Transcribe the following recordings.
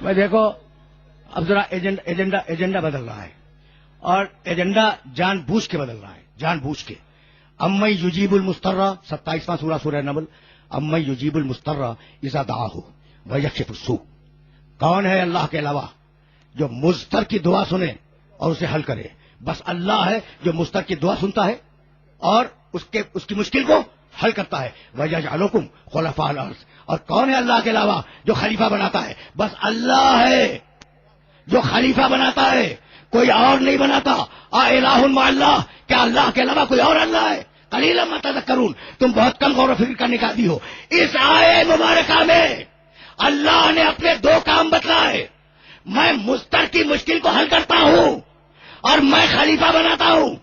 میں دیکھو اب ذرا ایجنڈا بدل رہا ہے، اور ایجنڈا جان بوجھ کے بدل رہا ہے، جان بوجھ کے. امن یجیب المستر 27واں سورہ نمل. امن یجیب المستر اذا دعاہ ویکشف السوء. کون ہے اللہ کے علاوہ جو مضطر کی دعا سنے اور اسے حل کرے؟ بس اللہ ہے جو مضطر کی دعا سنتا ہے اور اس کی مشکل کو حل کرتا ہے. وَيَجْعَلُكُمْ خُلَفَاءَ الْأَرْضِ. اور کون ہے اللہ کے علاوہ جو خلیفہ بناتا ہے؟ بس اللہ ہے جو خلیفہ بناتا ہے، کوئی اور نہیں بناتا. الہ مع اللہ، کیا اللہ کے علاوہ کوئی اور اللہ ہے؟ قلیلا ما تذکرون. تم بہت کم غور و فکر کرنے کا عادی ہو. اس آیے مبارکہ میں اللہ نے اپنے دو کام بتلائے. میں مضطر کی مشکل کو حل کرتا ہوں اور میں خلیفہ بناتا ہوں.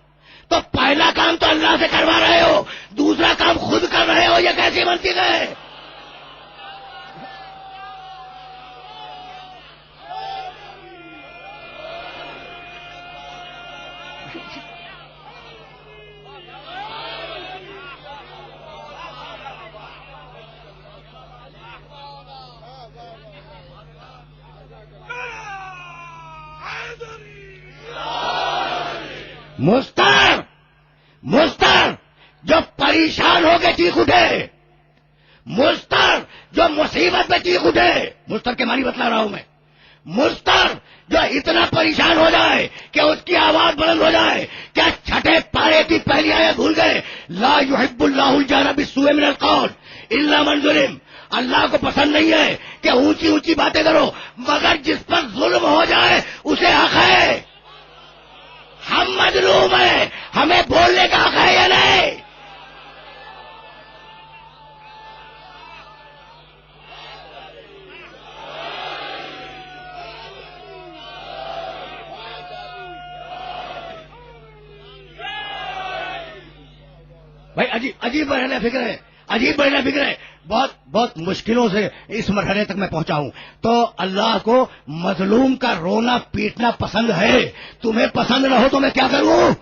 تو پہلا کام تو اللہ سے کروا رہے ہو، دوسرا کام خود کر رہے ہو. یہ کیسی منطق ہے؟ مضطر جو پریشان ہو کے چیخ اٹھے، مضطر جو مصیبت میں چیخ اٹھے. مضطر کے معنی بتلا رہا ہوں میں. مضطر جو اتنا پریشان ہو جائے کہ اس کی آواز بلند ہو جائے. کیا چھٹے پارے کی پہلی آیت بھول گئے؟ لا يحب اللہ الجہر بالسوء من القول الا من ظلم. اللہ کو پسند نہیں ہے کہ اونچی اونچی باتیں کرو، مگر جس پر ظلم ہو جائے اسے حق ہے. ہم مظلوم ہیں، ہمیں بولنے کا حق ہے یا نہیں؟ بھائی عجیب مرحلہ فکر ہے، عجیب مرحلہ فکر ہے. بہت مشکلوں سے اس مرحلے تک میں پہنچا ہوں. تو اللہ کو مظلوم کا رونا پیٹنا پسند ہے. تمہیں پسند نہ ہو تو میں کیا کروں؟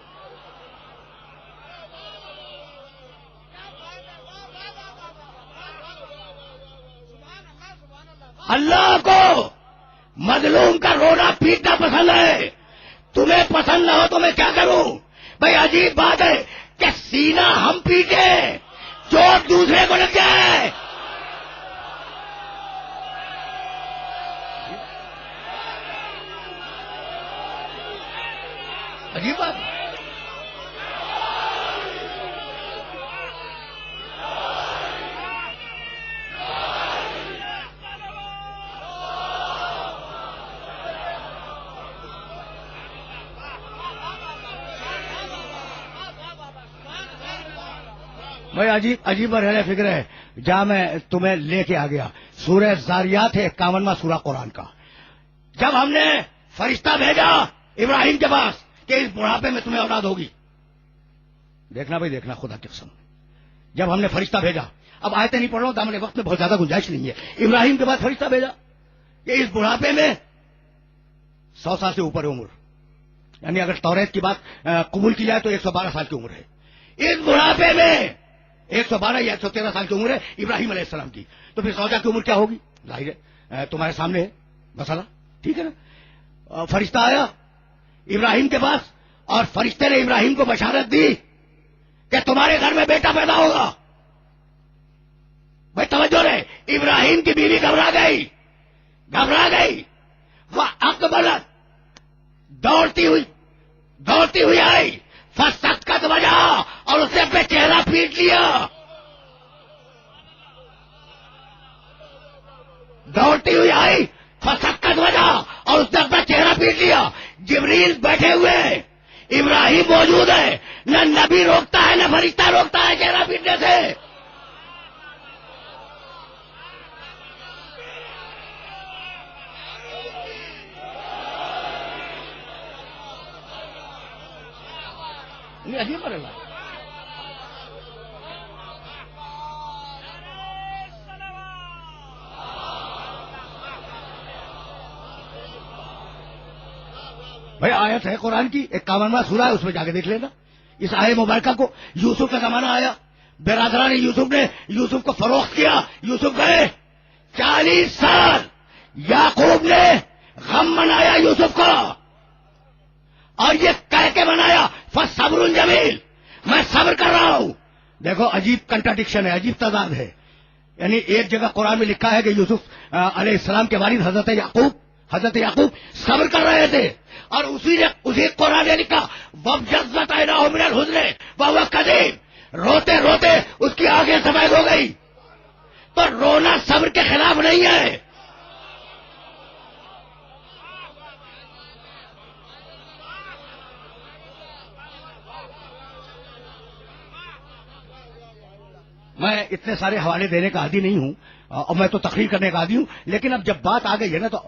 اللہ کو مظلوم کا رونا پیٹنا پسند ہے. تمہیں پسند نہ ہو تو میں کیا کروں؟ بھائی عجیب بات ہے کہ سینہ ہم پیٹے، چوٹ دوسرے کو لگ جائے. عجیب بات. بھائی عجیب مرحلہ فکر ہے. جہاں میں تمہیں لے کے آ گیا، سورہ زاریات ہے 51واں سورہ قرآن کا. جب ہم نے فرشتہ بھیجا ابراہیم کے پاس کہ اس بڑھاپے میں تمہیں اولاد ہوگی، دیکھنا بھائی دیکھنا خدا کی قسم، جب ہم نے فرشتہ بھیجا، اب آیتیں نہیں پڑھ رہا ہوں، دامن وقت میں بہت زیادہ گنجائش نہیں ہے. ابراہیم کے بعد فرشتہ بھیجا کہ اس بڑھاپے میں 100 سال سے اوپر عمر، یعنی اگر توریت کی بات قبول کی جائے تو 112 سال کی عمر ہے. اس بڑھاپے میں 112 یا 113 سال کی عمر ہے ابراہیم علیہ السلام کی. تو پھر سوچا کی عمر کیا ہوگی؟ ظاہر ہے تمہارے سامنے ہے مسئلہ، ٹھیک ہے نا. فرشتہ آیا ابراہیم کے پاس اور فرشتے نے ابراہیم کو بشارت دی کہ تمہارے گھر میں بیٹا پیدا ہوگا. بھائی توجہ رہے، ابراہیم کی بیوی گھبرا گئی. وہ اقبلت دوڑتی ہوئی آئی، فسکت بجا اور اسے اپنے چہرہ پیٹ لیا. دوڑتی ہوئی آئی، فسکت بجا اور اس نے اپنا چہرہ پیٹ لیا. جبریل بیٹھے ہوئے، ابراہیم موجود ہے. نہ نبی روکتا ہے نہ فرشتہ روکتا ہے چہرہ پیٹنے سے. عجیب مرحلہ. بھائی آیت ہے قرآن کی 51واں سورہ ہے، اس میں جا کے دیکھ لینا. اس آیت مبارکہ کو یوسف کا زمانہ آیا، برادران یوسف نے یوسف کو فروخت کیا. یوسف گئے 40 یعقوب نے غم منایا یوسف کو، اور یہ کہہ کے منایا فصبر جمیل، میں صبر کر رہا ہوں. دیکھو عجیب کنٹراڈکشن ہے، عجیب تضاد ہے. یعنی ایک جگہ قرآن میں لکھا ہے کہ یوسف علیہ السلام کے والد حضرت یعقوب صبر کر رہے تھے، اور اسی قرآن نے لکھا وَابْيَضَّتْ عَيْنَاهُ مِنَ الْحُزْنِ وَهُوَ كَظِيمٌ، روتے روتے اس کی آنکھیں سفید ہو گئی. تو رونا صبر کے خلاف نہیں ہے. میں اتنے سارے حوالے دینے کا عادی نہیں ہوں، اور میں تو تقریر کرنے کا عادی ہوں، لیکن اب جب بات آ گئی ہے نا تو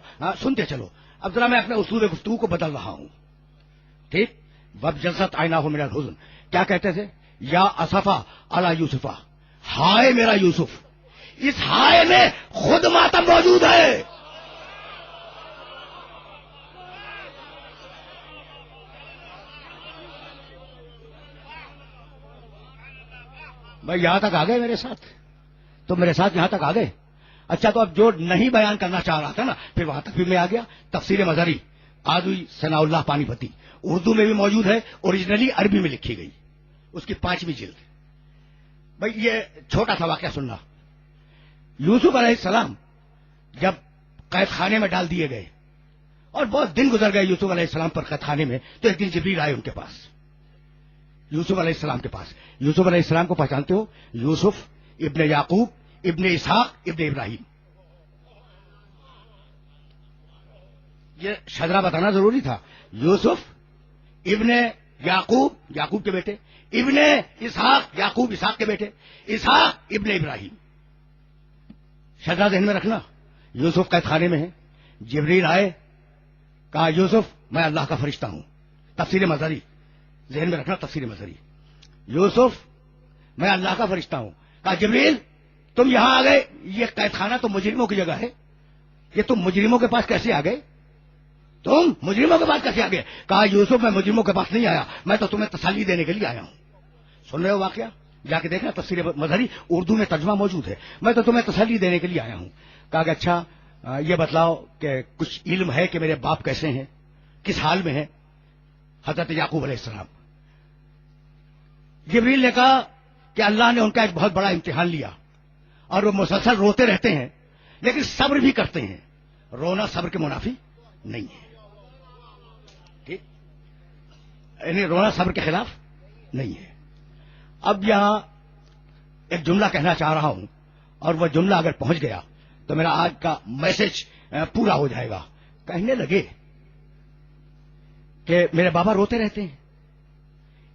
سنتے چلو. اب ذرا میں اپنے اسلوب گفتگو کو بدل رہا ہوں. ٹھیک. وَابْيَضَّتْ عَيْنَاهُ مِنَ الْحُزْنِ، کیا کہتے تھے؟ یا اسفا علی یوسفا، ہائے میرا یوسف. اس ہائے میں خود ماتم موجود ہے. بھائی یہاں تک آ گئے میرے ساتھ؟ تو میرے ساتھ یہاں تک آ گئے. اچھا، تو اب جو نہیں بیان کرنا چاہ رہا تھا نا، پھر وہاں تک بھی میں آ گیا. تفسیر مظہری آدوی ثناء اللہ پانی پتی، اردو میں بھی موجود ہے، اوریجنلی عربی میں لکھی گئی، اس کی 5ویں جلد. بھائی یہ چھوٹا سا واقعہ سننا. یوسف علیہ السلام جب قید خانے میں ڈال دیے گئے اور بہت دن گزر گئے یوسف علیہ السلام پر قید خانے میں، تو ایک دن جبریل آئے ان کے پاس، یوسف علیہ السلام کے پاس. یوسف علیہ السلام کو پہچانتے ہو؟ یوسف ابن یعقوب ابن اسحاق ابن ابراہیم. یہ شجرہ بتانا ضروری تھا. یوسف ابن یعقوب کے بیٹے، ابن اسحاق اسحاق کے بیٹے، اسحاق ابن ابراہیم. شجرہ ذہن میں رکھنا. یوسف قید خانے میں ہے، جبریل آئے، کہا یوسف میں اللہ کا فرشتہ ہوں. تفسیر مظہری ذہن میں رکھنا، تفسیر مظہری. یوسف میں اللہ کا فرشتہ ہوں. کہا جبریل تم یہاں آ گئے، یہ قید خانہ تو مجرموں کی جگہ ہے، یہ تم مجرموں کے پاس کیسے آ گئے؟ تم مجرموں کے پاس کیسے آ گئے؟ کہا یوسف میں مجرموں کے پاس نہیں آیا، میں تو تمہیں تسلی دینے کے لیے آیا ہوں. سن رہے ہو واقعہ؟ جا کے دیکھنا تفسیر مظہری، اردو میں ترجمہ موجود ہے. میں تو تمہیں تسلی دینے کے لیے آیا ہوں. کہا کہ اچھا یہ بتلاؤ کہ کچھ علم ہے کہ میرے باپ کیسے ہیں، کس حال میں ہیں؟ حضرت یعقوب علیہ السلام. جبریل نے کہا کہ اللہ نے ان کا ایک بہت بڑا امتحان لیا، اور وہ مسلسل روتے رہتے ہیں لیکن صبر بھی کرتے ہیں. رونا صبر کے منافی نہیں ہے. ٹھیک، یعنی رونا صبر کے خلاف نہیں ہے. اب یہاں ایک جملہ کہنا چاہ رہا ہوں، اور وہ جملہ اگر پہنچ گیا تو میرا آج کا میسج پورا ہو جائے گا. کہنے لگے کہ میرے بابا روتے رہتے ہیں،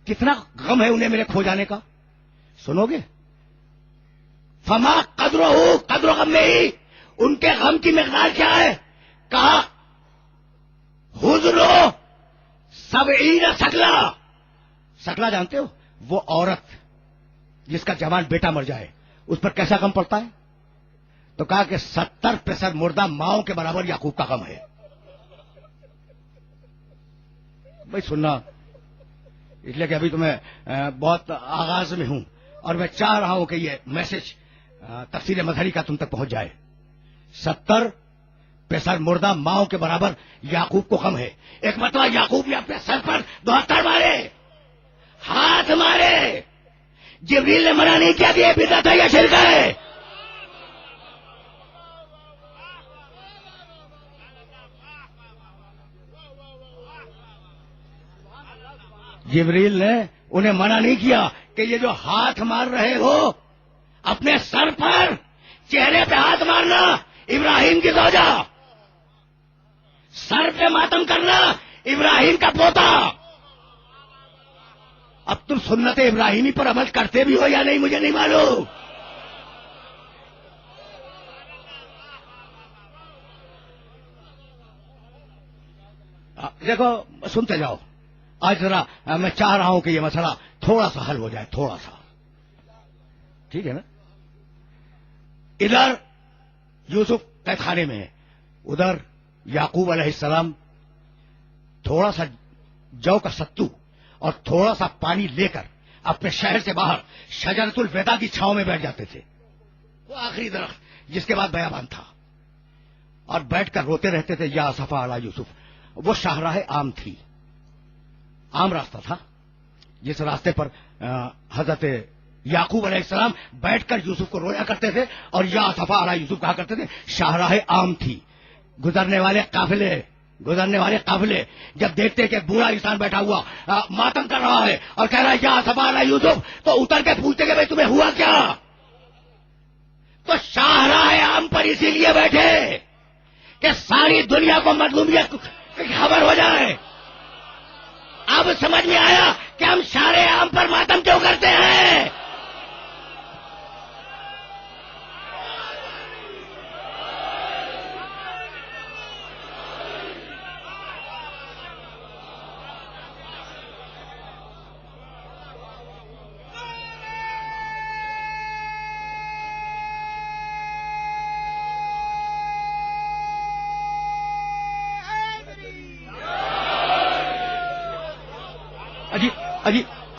کتنا غم ہے انہیں میرے کھو جانے کا. سنو گے؟ فما قدر غم میں ہی ان کے غم کی مقدار کیا ہے؟ کہا حزن سبعین سکلا. سکلا جانتے ہو؟ وہ عورت جس کا جوان بیٹا مر جائے، اس پر کیسا غم پڑتا ہے؟ تو کہا کہ 70 مردہ ماؤں کے برابر یعقوب کا غم ہے. بھائی سننا، اس لیے کہ ابھی تو میں بہت آغاز میں ہوں، اور میں چاہ رہا ہوں کہ یہ میسج تفسیر مظہری کا تم تک پہنچ جائے. 70 مردہ ماؤں کے برابر یعقوب کو غم ہے. ایک مرتبہ یعقوب نے اپنے سر پر 72 مارے، ہاتھ مارے. جبریل نے منع نہیں کیا کہ یہ بدعت ہے یا شرک ہے. جبریل نے انہیں منع نہیں کیا کہ یہ جو ہاتھ مار رہے ہو اپنے سر پر، چہرے پہ ہاتھ مارنا ابراہیم کی زوجہ، سر پہ ماتم کرنا ابراہیم کا پوتا. اب تم سنت ابراہیمی پر عمل کرتے بھی ہو یا نہیں مجھے نہیں معلوم. دیکھو سنتے جاؤ. آج ذرا میں چاہ رہا ہوں کہ یہ مسئلہ تھوڑا سا حل ہو جائے، تھوڑا سا. ٹھیک ہے نا؟ ادھر یوسف قید خانے میں ہے، ادھر یعقوب علیہ السلام تھوڑا سا جو کا ستو اور تھوڑا سا پانی لے کر اپنے شہر سے باہر شجرۃ الوداع کی چھاؤں میں بیٹھ جاتے تھے. وہ آخری درخت جس کے بعد بیابان تھا. اور بیٹھ کر روتے رہتے تھے یا صفا علی یوسف. وہ شاہراہ عام تھی, عام راستہ تھا جس راستے پر حضرت یعقوب علیہ السلام بیٹھ کر یوسف کو رویا کرتے تھے اور یا صفا علی یوسف کہا کرتے تھے. شاہراہ عام تھی. گزرنے والے قافلے جب دیکھتے کہ بوڑھا انسان بیٹھا ہوا ماتم کر رہا ہے اور کہہ رہا ہے یا صفا علی یوسف, تو اتر کے پوچھتے کہ بھائی تمہیں ہوا کیا. تو شاہراہ عام پر اسی لیے بیٹھے کہ ساری دنیا کو مظلومیت کی خبر ہو جائے. اب سمجھ میں آیا کہ ہم شاہراہ عام پر ماتم کیوں کرتے ہیں.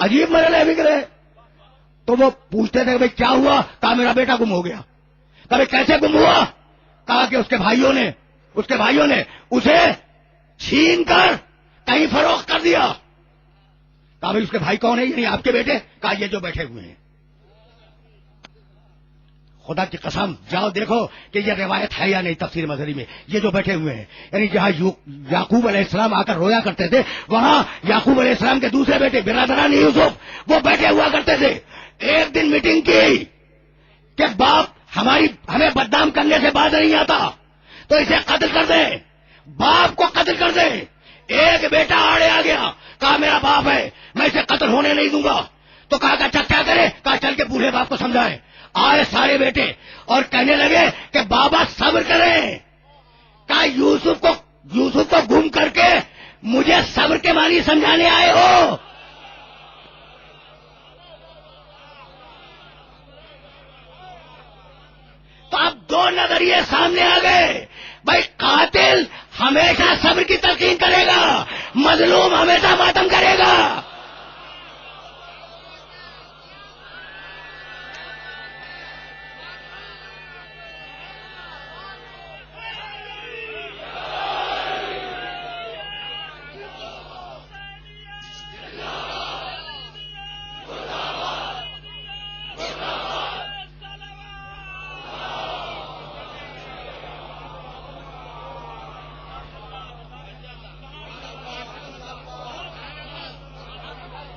عجیب مرحلے بھی کرے. تو وہ پوچھتے تھے کہ بھائی کیا ہوا. کہا میرا بیٹا گم ہو گیا. کہا کیسے گم ہوا. کہا کہ اس کے بھائیوں نے اسے چھین کر کہیں فروخت کر دیا. کہا بھائی اس کے بھائی کون ہے. یعنی آپ کے بیٹے. کہا یہ جو بیٹھے ہوئے ہیں. خدا کی قسم جاؤ دیکھو کہ یہ روایت ہے یا نہیں تفسیر مظہری میں. یہ جو بیٹھے ہوئے ہیں یعنی جہاں یعقوب علیہ السلام آ کر رویا کرتے تھے وہاں یعقوب علیہ السلام کے دوسرے بیٹے برادران یوسف وہ بیٹھے ہوا کرتے تھے. ایک دن میٹنگ کی کہ باپ ہمیں بدنام کرنے سے باز نہیں آتا تو اسے قتل کر دیں. باپ کو قتل کر دیں. ایک بیٹا آڑے آ گیا. کہا میرا باپ ہے میں اسے قتل ہونے نہیں دوں گا. تو کہا کہ اچھا کیا کرے. کہا چل کے بوڑھے باپ کو سمجھائے. آئے سارے بیٹے اور کہنے لگے کہ بابا صبر کریں. کہا یوسف کو گم کر کے مجھے صبر کے معنی سمجھانے آئے ہو. تو اب دو نظریے سامنے آ گئے. بھائی قاتل ہمیشہ صبر کی تلقین کرے گا, مظلوم ہمیشہ ماتم کرے گا.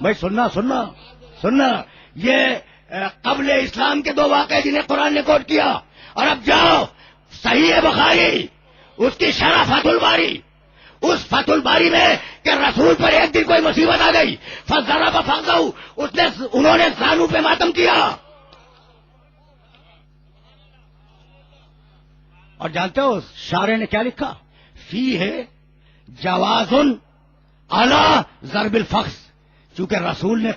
بھائی سننا یہ قبل اسلام کے دو واقعے جنہیں قرآن نے کوٹ کیا. اور اب جاؤ صحیح بخاری اس کی شرح فتح الباری, اس فتح الباری میں کہ رسول پر ایک دن کوئی مصیبت آ گئی. فضرب فخذہ انہوں نے زانو پہ ماتم کیا. اور جانتے ہو شارع نے کیا لکھا. فی ہے جواز علی ضرب الفخذ. چونکہ رسول نے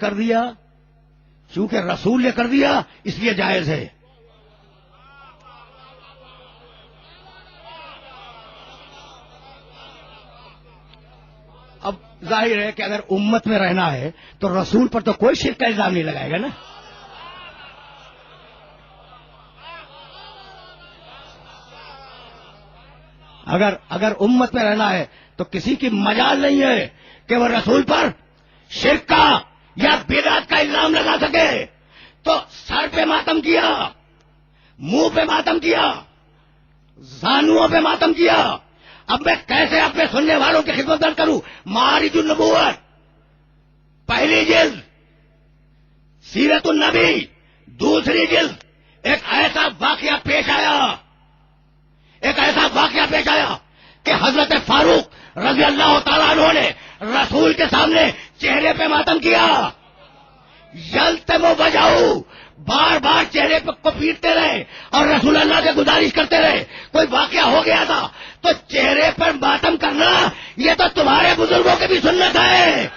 کر دیا اس لیے جائز ہے. اب ظاہر ہے کہ اگر امت میں رہنا ہے تو رسول پر تو کوئی شرک کا الزام نہیں لگائے گا نا. اگر امت میں رہنا ہے تو کسی کی مجال نہیں ہے کہ وہ رسول پر شرک کا یا بدعت کا الزام لگا سکے. تو سر پہ ماتم کیا, منہ پہ ماتم کیا, زانوؤں پہ ماتم کیا. اب میں کیسے اپنے سننے والوں کی خدمت درد کروں. معارج النبوت پہلی جلد, سیرت النبی دوسری جلد. ایک ایسا واقعہ پیش آیا کہ حضرت فاروق رضی اللہ تعالیٰ عنہ نے رسول کے سامنے چہرے پہ ماتم کیا. یلتم وجہو, بار بار چہرے کو پیٹتے رہے اور رسول اللہ سے گزارش کرتے رہے. کوئی واقعہ ہو گیا تھا تو چہرے پر ماتم کرنا یہ تو تمہارے بزرگوں کی بھی سنت ہے.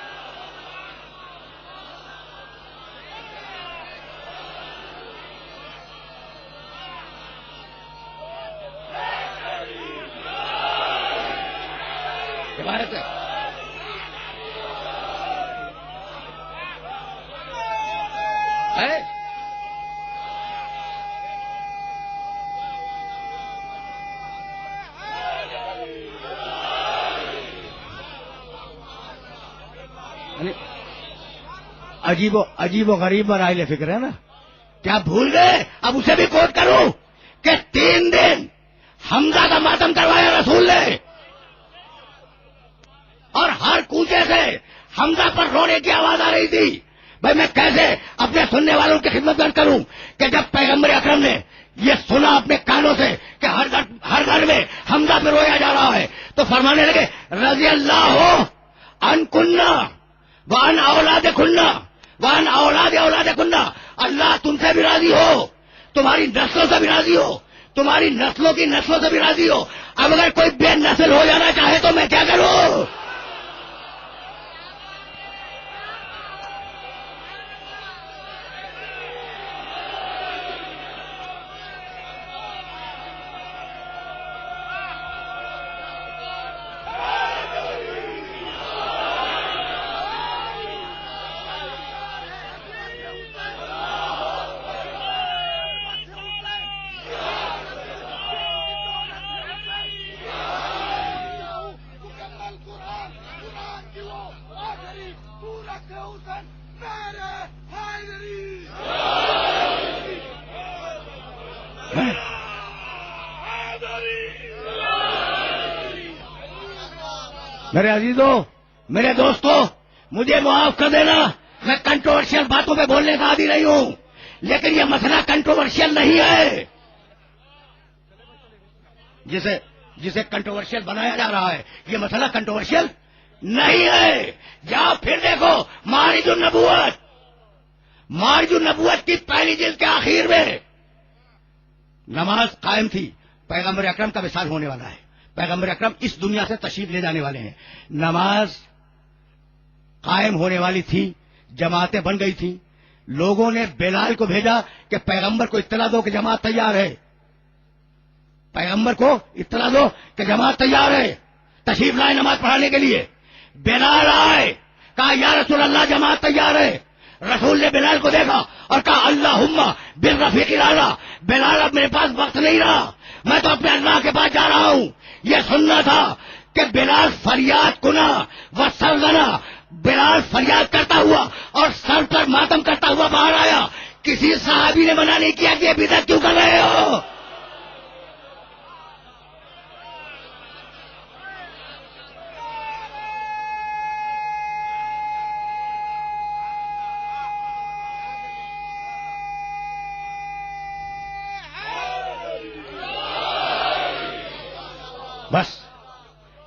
عجیب و غریب رائل فکر ہے نا. کیا بھول گئے؟ اب اسے بھی کوٹ کروں کہ 3 دن حمزہ کا ماتم کروایا رسول نے، اور ہر کوچے سے حمزہ پر رونے کی آواز آ رہی تھی. بھائی میں کیسے اپنے سننے والوں کی خدمت درج کروں کہ جب پیغمبر اکرم نے یہ سنا اپنے کانوں سے کہ ہر گھر میں حمزہ پہ رویا جا رہا ہے، تو فرمانے لگے رضی اللہ ان کننا وان اولاد کننا وان اولاد اولاد کننا، اللہ تم سے بھی راضی ہو، تمہاری نسلوں سے بھی راضی ہو، تمہاری نسلوں کی نسلوں سے بھی راضی ہو. اب اگر کوئی بے نسل ہو جانا چاہے تو میں کیا کروں؟ میرے عزیزوں، میرے دوستوں، مجھے معاف کر دینا، میں کنٹروورشل باتوں پہ بولنے کا عادی نہیں ہوں، لیکن یہ مسئلہ کنٹروورشل نہیں ہے. جسے کنٹروورشل بنایا جا رہا ہے، یہ مسئلہ کنٹروورشل نہیں ہے. جاؤ پھر دیکھو معارج النبوت کی پہلی جلد کے آخر میں نماز قائم تھی. پیغمبر اکرم کا وصال ہونے والا ہے، پیغمبر اکرم اس دنیا سے تشریف لے جانے والے ہیں. نماز قائم ہونے والی تھی، جماعتیں بن گئی تھیں. لوگوں نے بلال کو بھیجا کہ پیغمبر کو اطلاع دو کہ جماعت تیار ہے، پیغمبر کو اطلاع دو کہ جماعت تیار ہے، تشریف لائے نماز پڑھانے کے لیے. بلال آئے، کہا یا رسول اللہ جماعت تیار ہے. رسول نے بلال کو دیکھا اور کہا اللہم بالرفیق الاعلی. بلال اب میرے پاس وقت نہیں رہا، میں تو اپنے اللہ کے پاس جا رہا ہوں. یہ سننا تھا کہ بلال فریاد کنا و سرزنا، بلال فریاد کرتا ہوا اور سر پر ماتم کرتا ہوا باہر آیا. کسی صحابی نے منع نہیں کیا کہ یہ بدعت کیوں کر رہے ہو.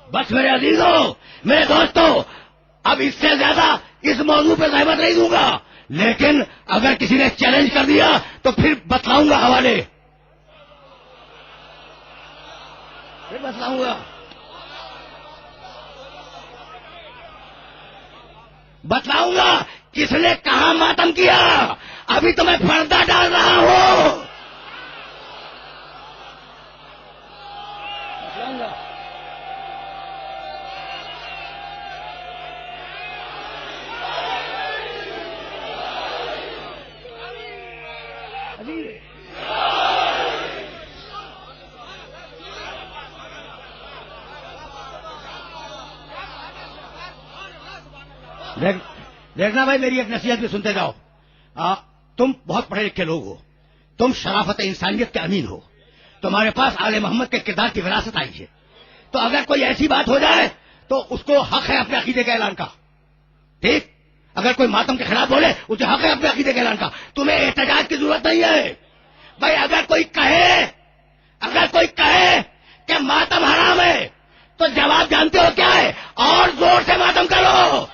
بس میرے عزیزوں، میرے دوستوں، اب اس سے زیادہ اس موضوع پہ زحمت نہیں دوں گا، لیکن اگر کسی نے چیلنج کر دیا تو پھر بتلاؤں گا حوالے، پھر بتلاؤں گا. بتلاؤں گا کس نے کہاں ماتم کیا. ابھی تو میں پردہ ڈال رہا ہوں. دیکھنا بھائی، میری ایک نصیحت بھی سنتے جاؤ. تم بہت پڑھے لکھے لوگ ہو، تم شرافت انسانیت کے امین ہو، تمہارے پاس آل محمد کے کردار کی وراثت آئی ہے. تو اگر کوئی ایسی بات ہو جائے تو اس کو حق ہے اپنے عقیدے کے اعلان کا. ٹھیک، اگر کوئی ماتم کے خلاف بولے اسے حق ہے اپنے عقیدے کے اعلان کا. تمہیں احتجاج کی ضرورت نہیں ہے. بھائی اگر کوئی کہے کہ ماتم حرام ہے تو جواب جانتے ہو کیا ہے؟ اور زور سے ماتم کرو.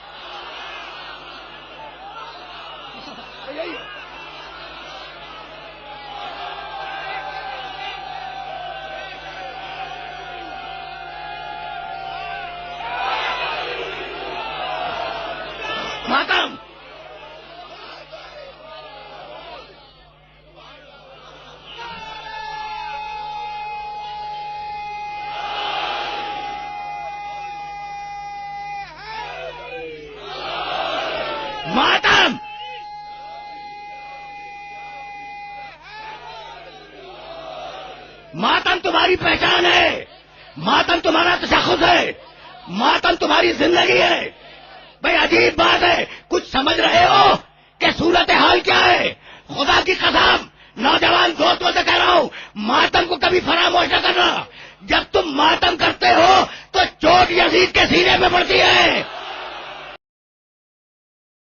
ماتم ماتم ماتم تمہاری پہچان ہے، ماتم تمہارا تشخص ہے، ماتم تمہاری زندگی ہے. بھائی عجیب بات ہے، کچھ سمجھ رہے ہو کہ صورتحال کیا ہے؟ خدا کی قسم نوجوان دوستوں سے کہہ رہا ہوں، ماتم کو کبھی فراموش نہ کرنا. جب تم ماتم کرتے ہو تو چوٹ یزید کے سینے میں پڑتی ہے.